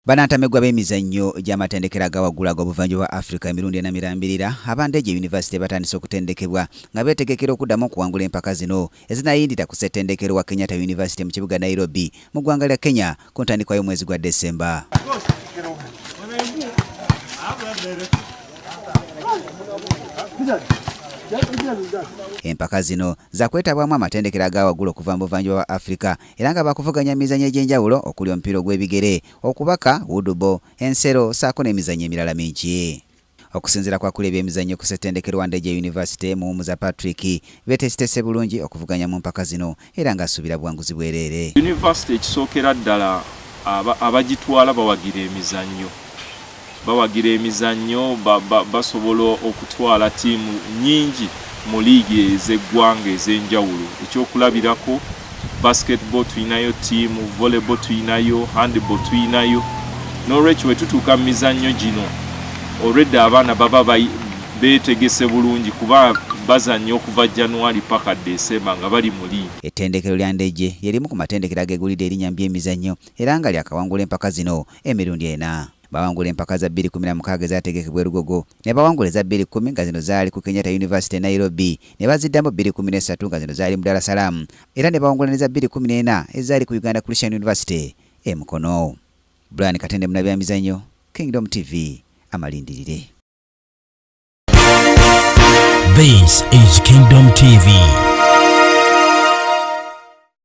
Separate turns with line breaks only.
Banantamegwa b'emizannyo gy'amatendekero agawaggulu ag'obuvanjuba Africa emirundi ena mirambirira abandeje University batandise okutendekebwa nga beetegekera okuddamu okuwangula empaka zino ezinayindira ku ssettendekero wa Kenyatta University mu kibuga Nairobi mu ggwanga lya Kenya ku ntandikwa y'omwezi gwa December. Empaka zino zakwetabwamu amatendekero agawaggulu okuva mu buvanjuba bwa Africa era nga bakuvuganya emizannyo egy'enjawulo okuli omupiira ogw'ebigere, okubaka, woodball, ensero ssaako n'emizannyo emirala mingi. Okusinziira kwa kuli ebyemizannyo ku ssettendekero wa Ndejje University Muwummuza Patrick beeteesiteese bulungi okuvuganya mu mpaka zino era ng'asuubira buwanguzi bwereere.
University ekisookera ddala abagitwala bawagira emizannyo basobola okutwala ttiimu nnyingi mu liigi ez'eggwanga ez'enjawulo. Ekyokulabirako basketball tuyinayo ttiimu, volleyball tuyinayo, handball tuyinayo. N'olwekyo bwe tutuuka mu mizannyo gino already abaana baba beetegese bulungi kuba bazannya okuva January paka December nga bali mu liigi.
Ettendekero lya Ndejje lyerimu ku matendekero ageegulidde erinnya by'emizannyo era nga lyakawangula empaka zino emirundi ena. Bawangula empaka za 2016 ezategekebwa Lugogo ne bawangula eza 2010 nga zino zaali ku Kenyatta University Nairobi ne baziddamu 2013 nga zino zaali mu Dar es Salaam era ne bawangula neza 2014 ezaali ku Uganda Christian University Mukono. Brian Katende mu byamizannyo, Kingdom TV amalindirire.
This is Kingdom TV.